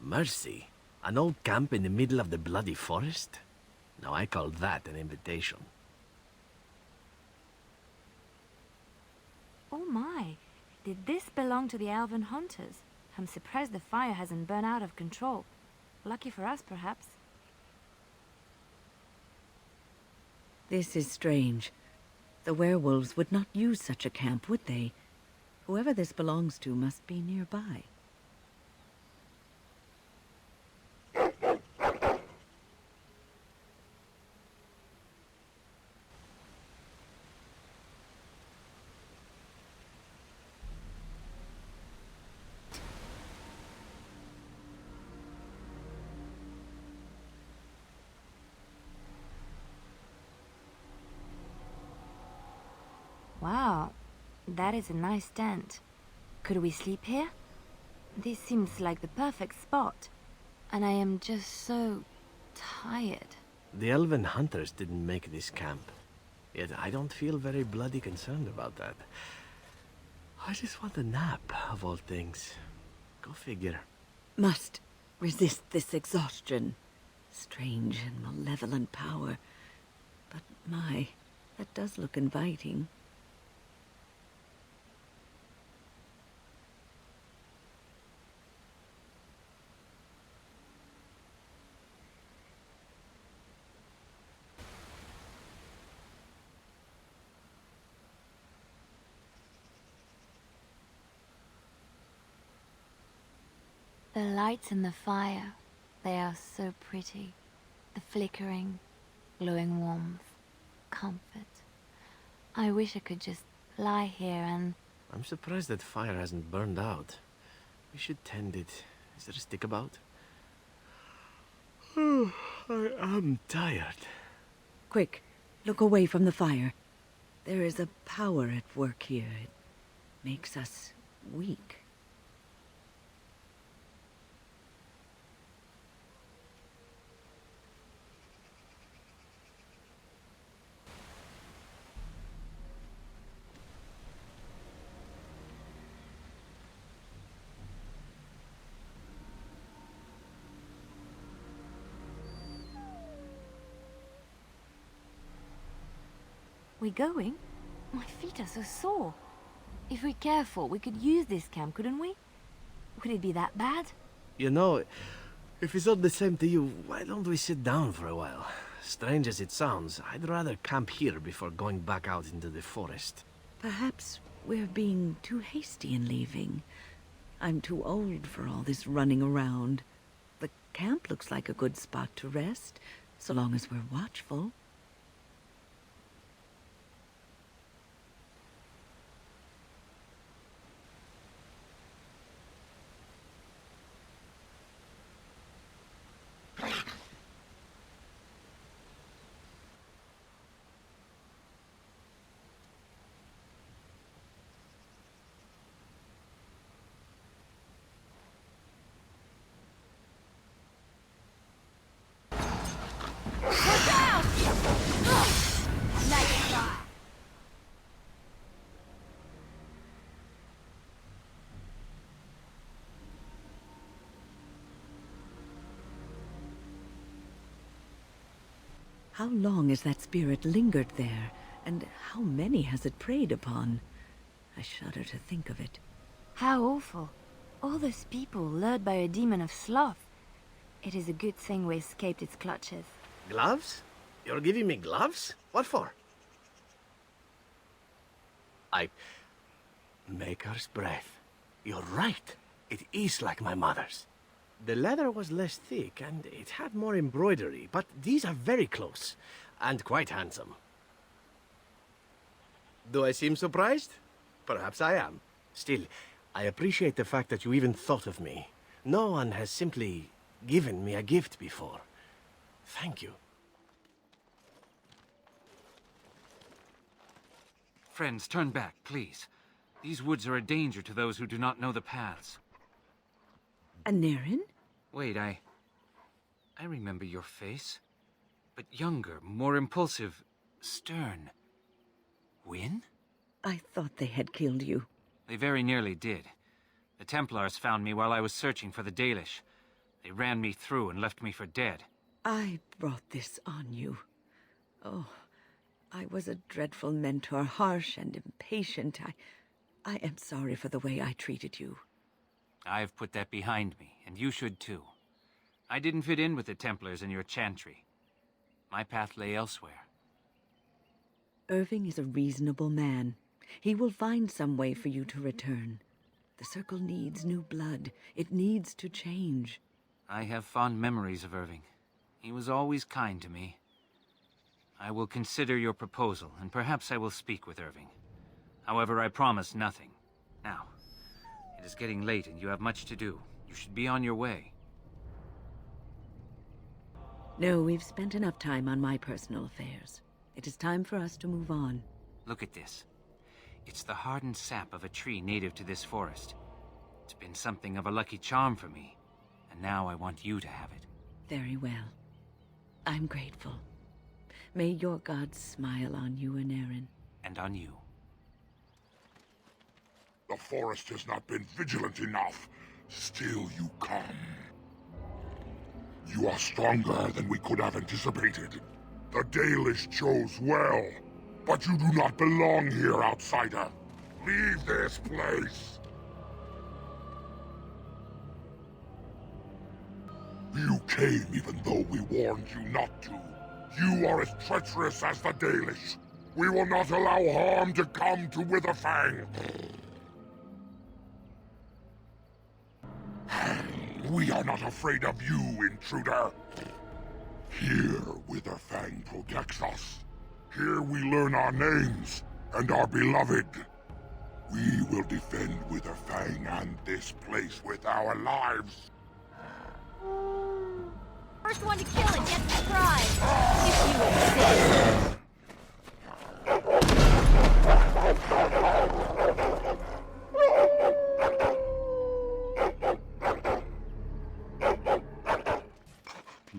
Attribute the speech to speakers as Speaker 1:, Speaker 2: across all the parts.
Speaker 1: Mercy. An old camp in the middle of the bloody forest? Now I call that an invitation.
Speaker 2: Oh my, did this belong to the elven hunters? I'm surprised the fire hasn't burned out of control. Lucky for us, perhaps.
Speaker 3: This is strange. The werewolves would not use such a camp, would they? Whoever this belongs to must be nearby.
Speaker 2: Wow, that is a nice tent. Could we sleep here? This seems like the perfect spot. And I am just so tired.
Speaker 1: The elven hunters didn't make this camp. Yet I don't feel very bloody concerned about that. I just want a nap, of all things. Go figure.
Speaker 3: Must resist this exhaustion. Strange and malevolent power. But my, that does look inviting.
Speaker 2: The lights in the fire, they are so pretty. The flickering, glowing warmth, comfort. I wish I could just lie here and...
Speaker 1: I'm surprised that fire hasn't burned out. We should tend it. Is there a stick about? I am tired.
Speaker 3: Quick, look away from the fire. There is a power at work here. It makes us weak.
Speaker 2: We going? My feet are so sore. If we're careful, we could use this camp, couldn't we? Would it be that bad?
Speaker 1: You know, if it's all the same to you, why don't we sit down for a while? Strange as it sounds, I'd rather camp here before going back out into the forest.
Speaker 3: Perhaps we're being too hasty in leaving. I'm too old for all this running around. The camp looks like a good spot to rest, so long as we're watchful. How long has that spirit lingered there, and how many has it preyed upon? I shudder to think of it.
Speaker 2: How awful. All those people lured by a demon of sloth. It is a good thing we escaped its clutches.
Speaker 1: Gloves? You're giving me gloves? What for? Maker's breath. You're right. It is like my mother's. The leather was less thick, and it had more embroidery, but these are very close, and quite handsome. Do I seem surprised? Perhaps I am. Still, I appreciate the fact that you even thought of me. No one has simply given me a gift before. Thank you.
Speaker 4: Friends, turn back, please. These woods are a danger to those who do not know the paths.
Speaker 3: A Naren?
Speaker 4: Wait, I remember your face. But younger, more impulsive, stern. Wynne?
Speaker 3: I thought they had killed you.
Speaker 4: They very nearly did. The Templars found me while I was searching for the Dalish. They ran me through and left me for dead.
Speaker 3: I brought this on you. Oh, I was a dreadful mentor, harsh and impatient. I am sorry for the way I treated you.
Speaker 4: I've put that behind me, and you should too. I didn't fit in with the Templars in your chantry. My path lay elsewhere.
Speaker 3: Irving is a reasonable man. He will find some way for you to return. The Circle needs new blood. It needs to change.
Speaker 4: I have fond memories of Irving. He was always kind to me. I will consider your proposal, and perhaps I will speak with Irving. However, I promise nothing. Now, it is getting late and you have much to do. You should be on your way.
Speaker 3: No, we've spent enough time on my personal affairs. It is time for us to move on.
Speaker 4: Look at this. It's the hardened sap of a tree native to this forest. It's been something of a lucky charm for me, and now I want you to have it.
Speaker 3: Very well. I'm grateful. May your gods smile on you and Aaron.
Speaker 4: And on you.
Speaker 5: The forest has not been vigilant enough. Still you come. You are stronger than we could have anticipated. The Dalish chose well, but you do not belong here, outsider. Leave this place. You came even though we warned you not to. You are as treacherous as the Dalish. We will not allow harm to come to Witherfang. We are not afraid of you, intruder. Here, Witherfang protects us. Here we learn our names and are beloved. We will defend Witherfang and this place with our lives.
Speaker 6: First one to kill it gets the prize. If you insist.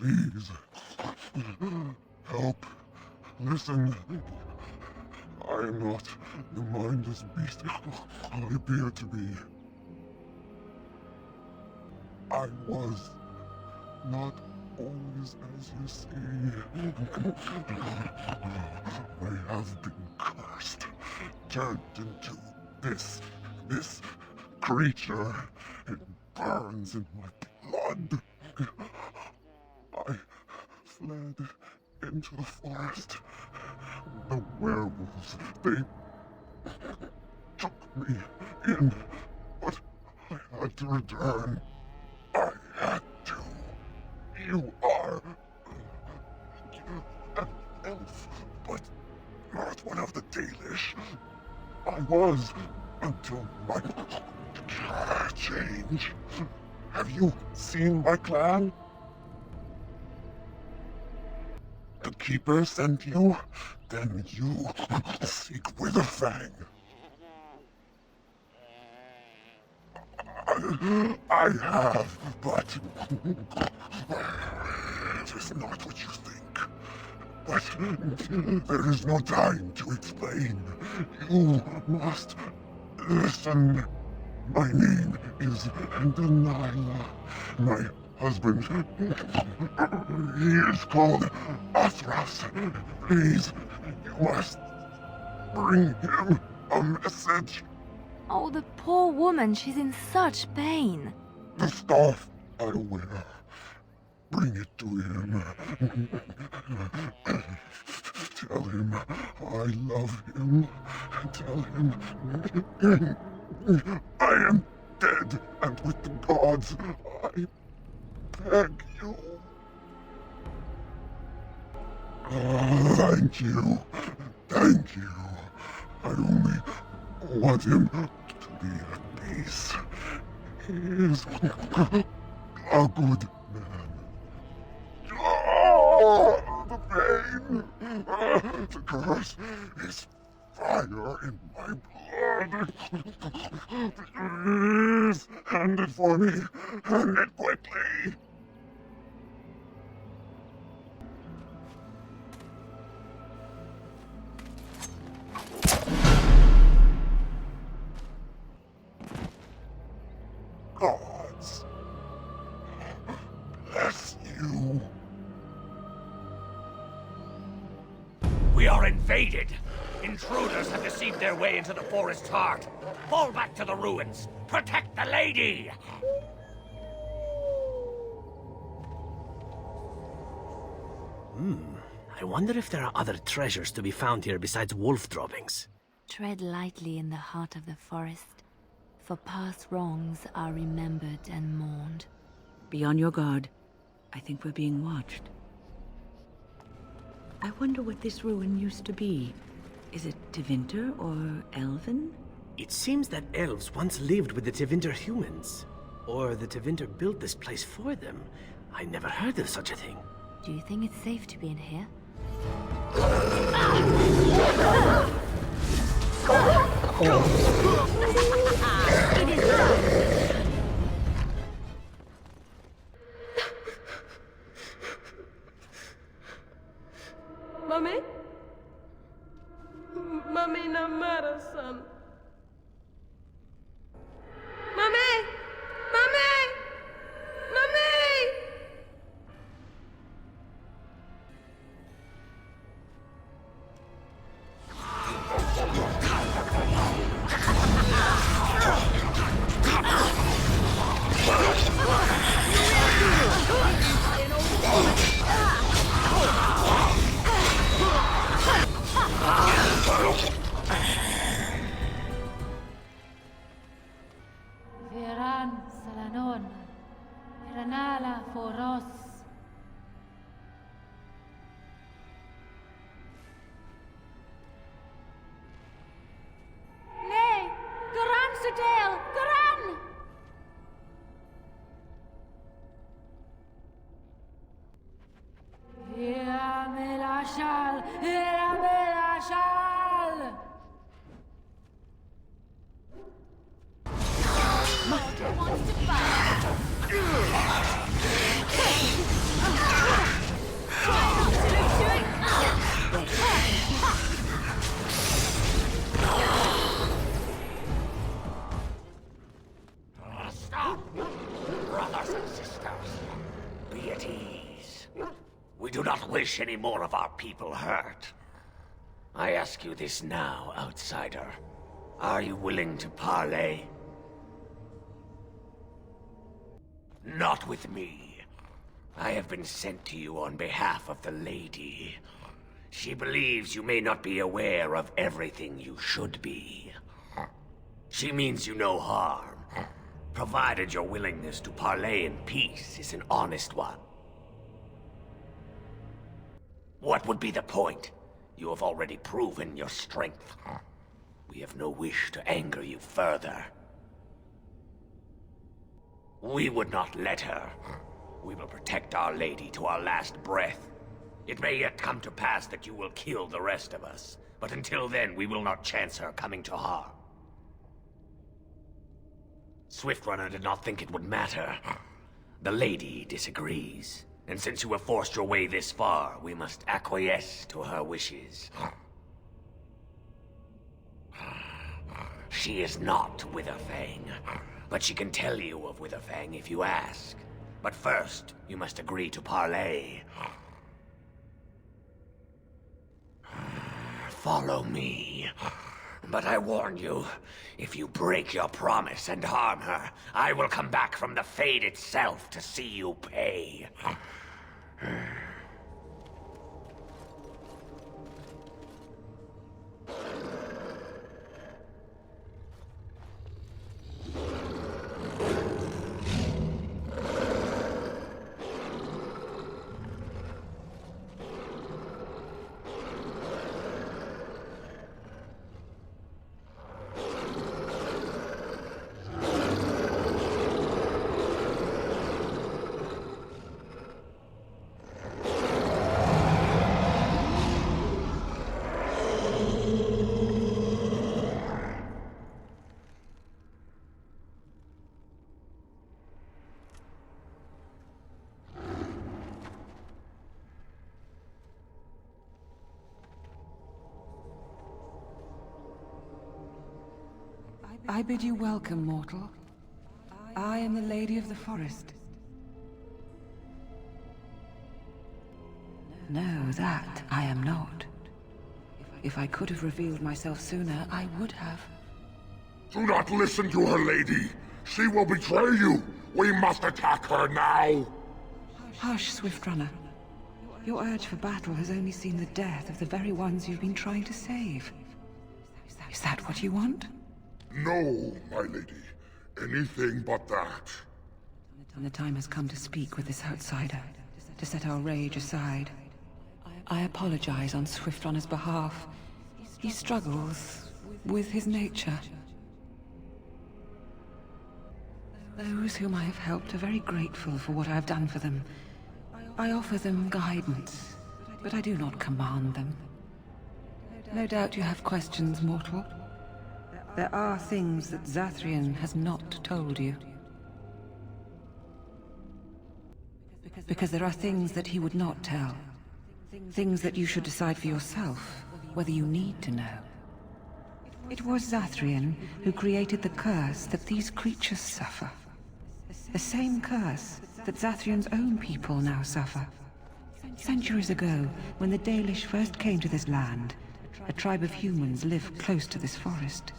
Speaker 5: Please. Help. Listen. I am not the mindless beast I appear to be. I was not always as you see. I have been cursed, turned into this creature. It burns in my blood. I fled into the forest. The werewolves, they took me in, but I had to return. I had to. You are an elf, but not one of the Dalish. I was until my change. Have you seen my clan? The Keeper sent you? Then you seek Witherfang. I have, but it is not what you think. But there is no time to explain. You must listen. My name is Delilah. My husband, he is called Athras. Please, you must bring him a message.
Speaker 2: Oh, the poor woman, she's in such pain.
Speaker 5: The staff I wear. Bring it to him. Tell him I love him. Tell him I am dead, and with the gods, I beg you. Thank you. Thank you. I only want him to be at peace. He is a good man. Oh, the pain! The curse is fire in my blood. Please, hand it for me. Hand it quickly. Gods.
Speaker 7: are invaded! Intruders have deceived their way into the forest's heart. Fall back to the ruins. Protect the lady!
Speaker 1: I wonder if there are other treasures to be found here besides wolf droppings.
Speaker 2: Tread lightly in the heart of the forest, for past wrongs are remembered and mourned.
Speaker 3: Be on your guard. I think we're being watched. I wonder what this ruin used to be. Is it Tevinter or Elven?
Speaker 1: It seems that elves once lived with the Tevinter humans. Or the Tevinter built this place for them. I never heard of such a thing.
Speaker 2: Do you think it's safe to be in here?
Speaker 8: Mummy? Mummy na marasan. Mummy! Mummy! Mummy!
Speaker 9: Veran Salanon, Veranala Foros. Nay, Garan Sudale, Garan! Ilamelashal, Ilamelashal!
Speaker 6: Wants to fight. Try not to look to it.
Speaker 7: Stop! Brothers and sisters, be at ease. We do not wish any more of our people hurt. I ask you this now, outsider. Are you willing to parley? Not with me. I have been sent to you on behalf of the lady. She believes you may not be aware of everything you should be. She means you no harm, provided your willingness to parley in peace is an honest one. What would be the point? You have already proven your strength. We have no wish to anger you further. We would not let her. We will protect our lady to our last breath. It may yet come to pass that you will kill the rest of us, but until then we will not chance her coming to harm. Swiftrunner did not think it would matter. The lady disagrees, and since you have forced your way this far, we must acquiesce to her wishes. She is not Witherfang, but she can tell you of Witherfang if you ask. But first, you must agree to parley. Follow me. But I warn you, if you break your promise and harm her, I will come back from the Fade itself to see you pay.
Speaker 10: I bid you welcome, mortal. I am the Lady of the Forest. No, that I am not. If I could have revealed myself sooner, I would have.
Speaker 5: Do not listen to her, lady. She will betray you. We must attack her now.
Speaker 10: Hush, Swiftrunner. Your urge for battle has only seen the death of the very ones you've been trying to save. Is that what you want?
Speaker 5: No, my lady. Anything but that.
Speaker 10: And the time has come to speak with this outsider, to set our rage aside. I apologize on Swiftrunner's behalf. He struggles with his nature. Those whom I have helped are very grateful for what I have done for them. I offer them guidance, but I do not command them. No doubt you have questions, mortal. There are things that Zathrian has not told you. Because there are things that he would not tell. Things that you should decide for yourself, whether you need to know. It was Zathrian who created the curse that these creatures suffer. The same curse that Zathrian's own people now suffer. Centuries ago, when the Dalish first came to this land, a tribe of humans lived close to this forest.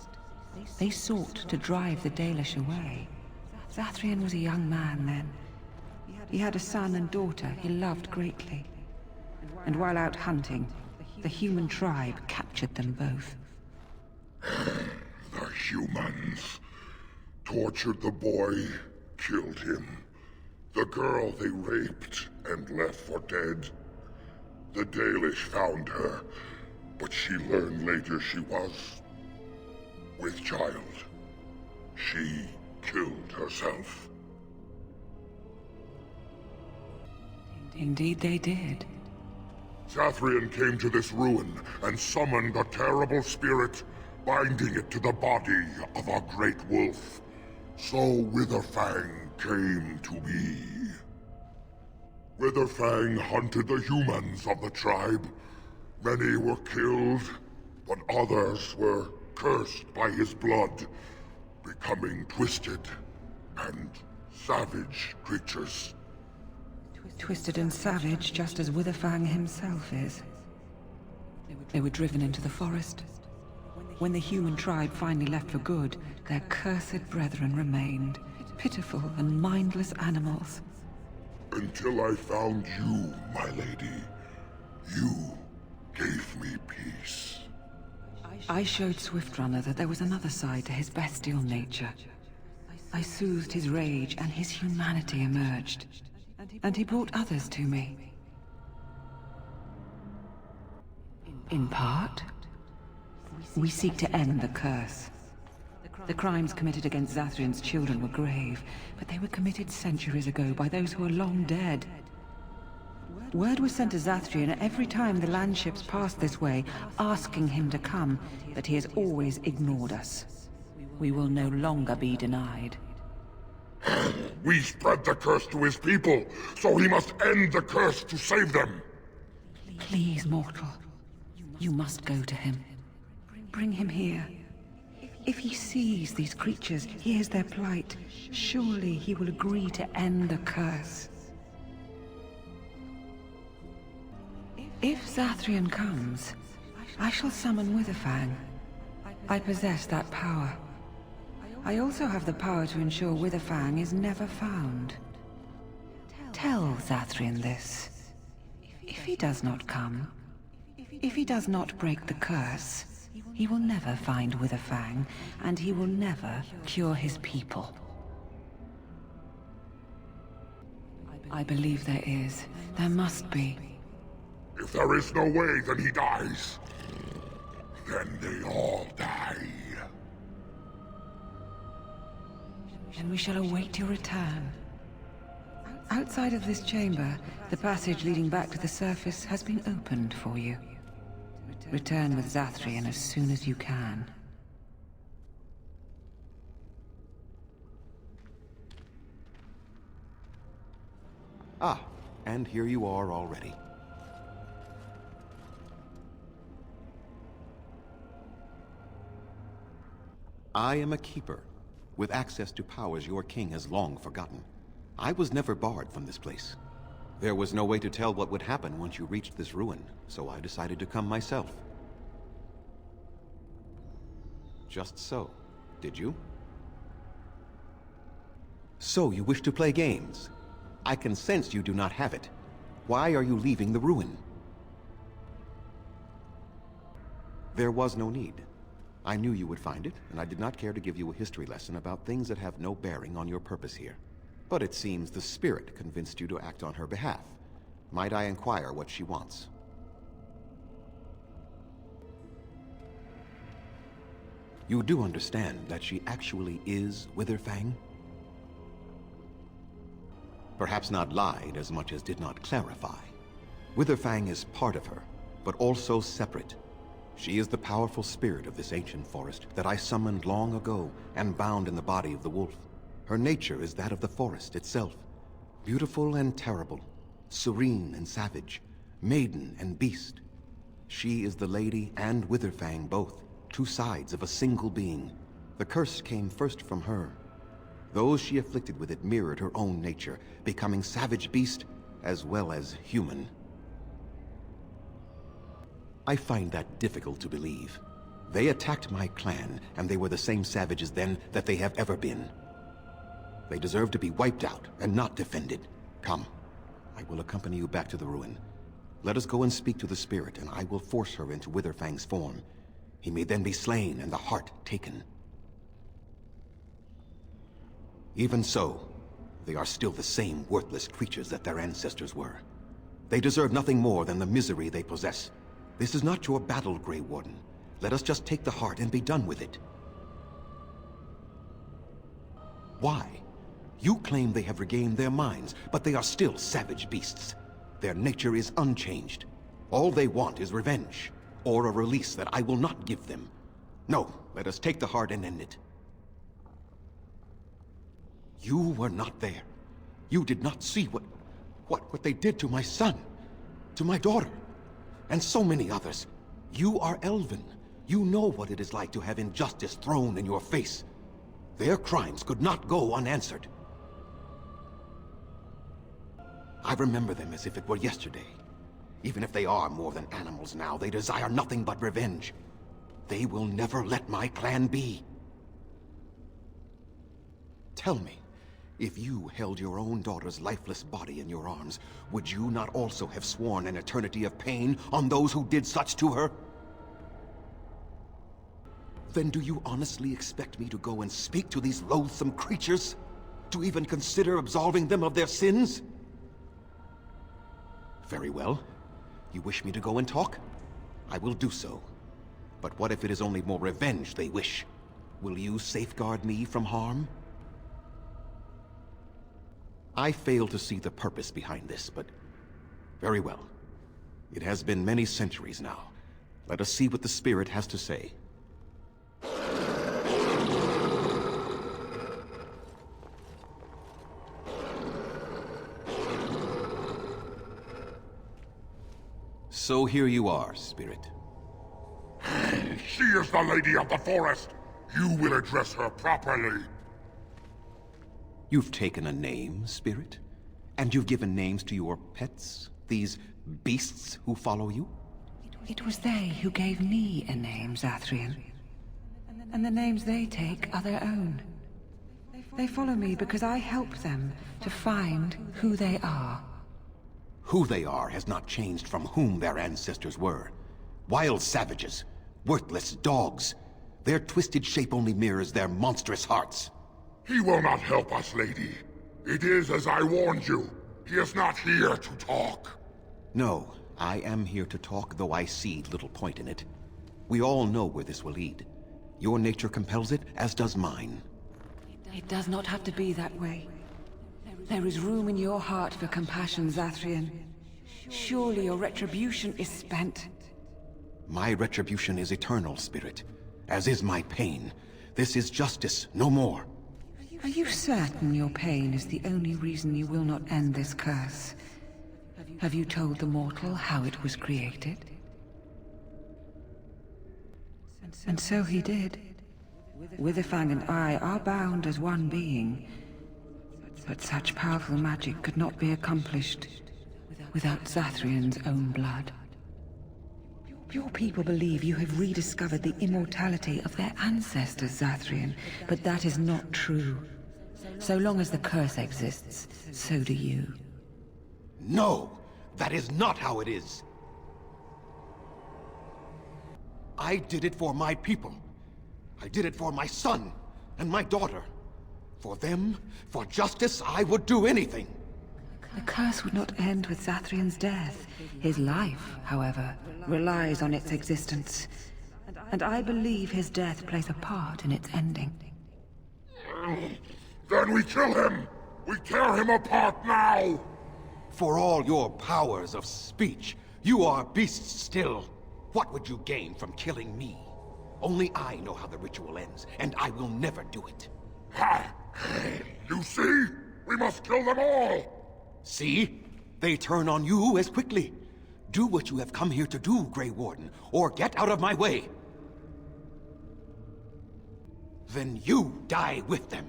Speaker 10: They sought to drive the Dalish away. Zathrian was a young man then. He had a son and daughter he loved greatly. And while out hunting, the human tribe captured them both.
Speaker 5: The humans tortured the boy, killed him. The girl they raped and left for dead. The Dalish found her, but she learned later she was with child. She killed herself.
Speaker 10: Indeed they did.
Speaker 5: Zathrian came to this ruin and summoned a terrible spirit, binding it to the body of a great wolf. So Witherfang came to be. Witherfang hunted the humans of the tribe. Many were killed, but others were cursed by his blood, becoming twisted and savage creatures.
Speaker 10: Twisted and savage, just as Witherfang himself is. They were driven into the forest. When the human tribe finally left for good, their cursed brethren remained, pitiful and mindless animals.
Speaker 5: Until I found you, my lady. You gave me peace.
Speaker 10: I showed Swiftrunner that there was another side to his bestial nature. I soothed his rage and his humanity emerged. And he brought others to me. In part, we seek to end the curse. The crimes committed against Zathrian's children were grave, but they were committed centuries ago by those who are long dead. Word was sent to Zathrian every time the landships passed this way, asking him to come, but he has always ignored us. We will no longer be denied.
Speaker 5: We spread the curse to his people, so he must end the curse to save them.
Speaker 10: Please, mortal. You must go to him. Bring him here. If he sees these creatures, hears their plight, surely he will agree to end the curse. If Zathrian comes, I shall summon Witherfang. I possess that power. I also have the power to ensure Witherfang is never found. Tell Zathrian this. If he does not come, if he does not break the curse, he will never find Witherfang, and he will never cure his people. I believe there is. There must be.
Speaker 5: If there is no way, then he dies. Then they all die.
Speaker 10: Then we shall await your return. Outside of this chamber, the passage leading back to the surface has been opened for you. Return with Zathrian as soon as you can.
Speaker 11: Ah, and here you are already. I am a keeper, with access to powers your king has long forgotten. I was never barred from this place. There was no way to tell what would happen once you reached this ruin, so I decided to come myself. Just so, did you? So you wish to play games? I can sense you do not have it. Why are you leaving the ruin? There was no need. I knew you would find it, and I did not care to give you a history lesson about things that have no bearing on your purpose here. But it seems the spirit convinced you to act on her behalf. Might I inquire what she wants? You do understand that she actually is Witherfang? Perhaps not lied as much as did not clarify. Witherfang is part of her, but also separate. She is the powerful spirit of this ancient forest that I summoned long ago and bound in the body of the wolf. Her nature is that of the forest itself. Beautiful and terrible, serene and savage, maiden and beast. She is the lady and Witherfang both, two sides of a single being. The curse came first from her. Those she afflicted with it mirrored her own nature, becoming savage beast as well as human. I find that difficult to believe. They attacked my clan, and they were the same savages then that they have ever been. They deserve to be wiped out and not defended. Come, I will accompany you back to the ruin. Let us go and speak to the spirit, and I will force her into Witherfang's form. He may then be slain and the heart taken. Even so, they are still the same worthless creatures that their ancestors were. They deserve nothing more than the misery they possess. This is not your battle, Grey Warden. Let us just take the heart and be done with it. Why? You claim they have regained their minds, but they are still savage beasts. Their nature is unchanged. All they want is revenge, or a release that I will not give them. No, let us take the heart and end it. You were not there. You did not see what they did to my son, to my daughter, and so many others. You are Elven. You know what it is like to have injustice thrown in your face. Their crimes could not go unanswered. I remember them as if it were yesterday. Even if they are more than animals now, they desire nothing but revenge. They will never let my clan be. Tell me, if you held your own daughter's lifeless body in your arms, would you not also have sworn an eternity of pain on those who did such to her? Then do you honestly expect me to go and speak to these loathsome creatures? To even consider absolving them of their sins? Very well. You wish me to go and talk? I will do so. But what if it is only more revenge they wish? Will you safeguard me from harm? I fail to see the purpose behind this, but very well. It has been many centuries now. Let us see what the spirit has to say. So here you are, spirit.
Speaker 5: She is the lady of the forest. You will address her properly.
Speaker 11: You've taken a name, spirit? And you've given names to your pets? These beasts who follow you?
Speaker 10: It was they who gave me a name, Zathrian. And the names they take are their own. They follow me because I help them to find who they are.
Speaker 11: Who they are has not changed from whom their ancestors were. Wild savages, worthless dogs. Their twisted shape only mirrors their monstrous hearts.
Speaker 5: He will not help us, lady. It is as I warned you. He is not here to talk.
Speaker 11: No, I am here to talk, though I see little point in it. We all know where this will lead. Your nature compels it, as does mine.
Speaker 10: It does not have to be that way. There is room in your heart for compassion, Zathrian. Surely your retribution is spent.
Speaker 11: My retribution is eternal, spirit. As is my pain. This is justice, no more.
Speaker 10: Are you certain your pain is the only reason you will not end this curse? Have you told the mortal how it was created? And so he did. Witherfang and I are bound as one being. But such powerful magic could not be accomplished without Zathrian's own blood. Your people believe you have rediscovered the immortality of their ancestors, Zathrian, but that is not true. So long as the curse exists, so do you.
Speaker 11: No! That is not how it is! I did it for my people. I did it for my son and my daughter. For them, for justice, I would do anything.
Speaker 10: The curse would not end with Zathrian's death. His life, however, relies on its existence. And I believe his death plays a part in its ending.
Speaker 5: Then we kill him! We tear him apart now!
Speaker 11: For all your powers of speech, you are beasts still. What would you gain from killing me? Only I know how the ritual ends, and I will never do it.
Speaker 5: Ha! You see? We must kill them all!
Speaker 11: See? They turn on you as quickly. Do what you have come here to do, Grey Warden, or get out of my way. Then you die with them.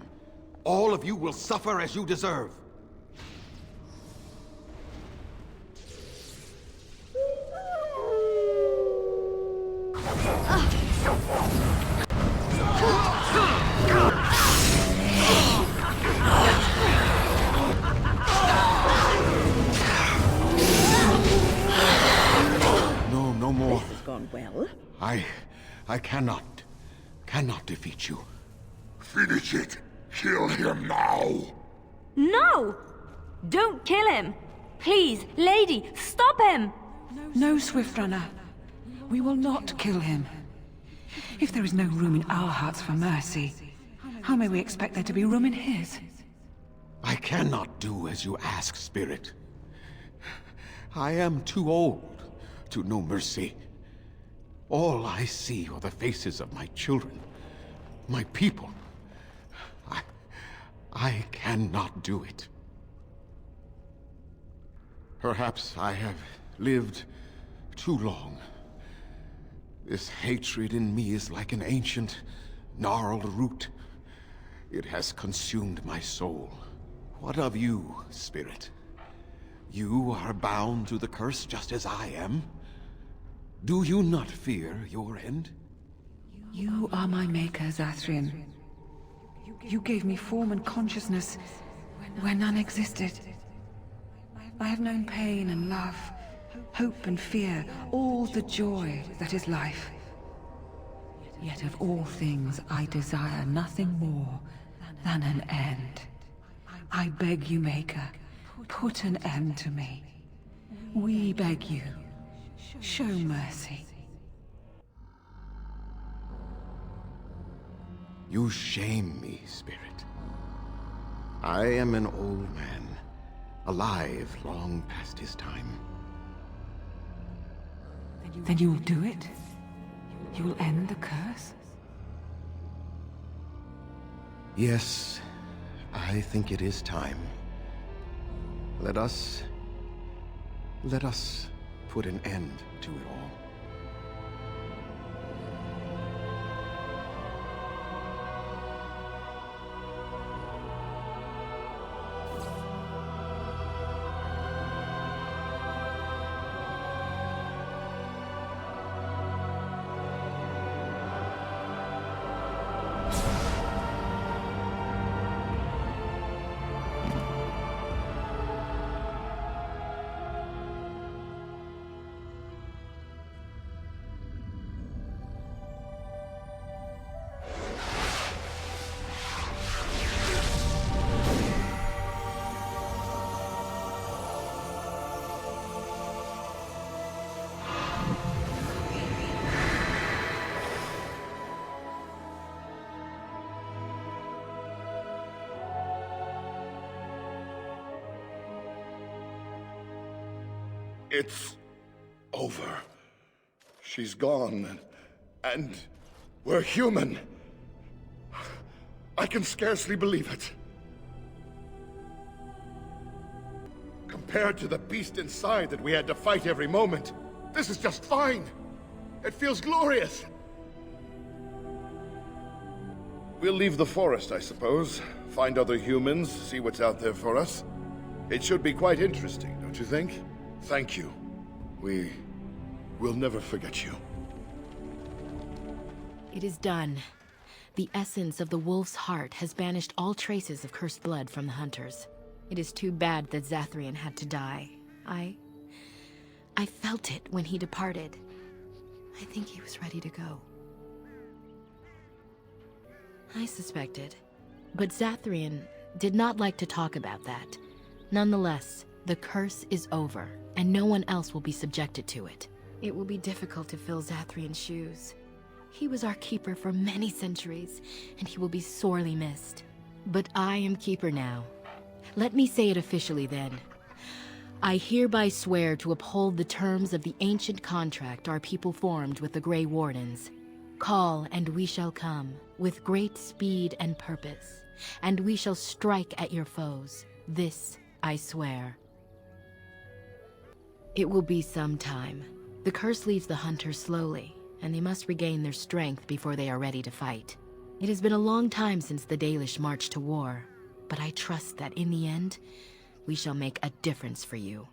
Speaker 11: All of you will suffer as you deserve. No more.
Speaker 3: This has gone well.
Speaker 11: I cannot defeat you.
Speaker 5: Finish it! Kill him now!
Speaker 6: No! Don't kill him! Please, lady, stop him!
Speaker 10: No, Swiftrunner. We will not kill him. If there is no room in our hearts for mercy, how may we expect there to be room in his?
Speaker 11: I cannot do as you ask, Spirit. I am too old to know mercy. All I see are the faces of my children, my people. I cannot do it. Perhaps I have lived too long. This hatred in me is like an ancient, gnarled root. It has consumed my soul. What of you, Spirit? You are bound to the curse just as I am. Do you not fear your end?
Speaker 10: You are my maker, Zathrian. You gave me form and consciousness where none existed. I have known pain and love, hope and fear, all the joy that is life. Yet of all things, I desire nothing more than an end. I beg you, Maker, put an end to me. We beg you, show mercy.
Speaker 11: You shame me, Spirit. I am an old man, alive long past his time.
Speaker 10: Then you will do it? You will end the curse?
Speaker 11: Yes, I think it is time. Let us put an end to it all.
Speaker 5: It's over. She's gone, and we're human. I can scarcely believe it. Compared to the beast inside that we had to fight every moment, this is just fine. It feels glorious. We'll leave the forest, I suppose. Find other humans, see what's out there for us. It should be quite interesting, don't you think? Thank you. We
Speaker 12: We'll never forget you.
Speaker 13: It is done. The essence of the wolf's heart has banished all traces of cursed blood from the hunters. It is too bad that Zathrian had to die. I felt it when he departed. I think he was ready to go. I suspected. But Zathrian did not like to talk about that. Nonetheless, the curse is over, and no one else will be subjected to it. It will be difficult to fill Zathrian's shoes. He was our keeper for many centuries, and he will be sorely missed. But I am keeper now. Let me say it officially then. I hereby swear to uphold the terms of the ancient contract our people formed with the Grey Wardens. Call, and we shall come, with great speed and purpose, and we shall strike at your foes. This I swear. It will be some time. The curse leaves the hunters slowly, and they must regain their strength before they are ready to fight. It has been a long time since the Dalish marched to war, but I trust that in the end, we shall make a difference for you.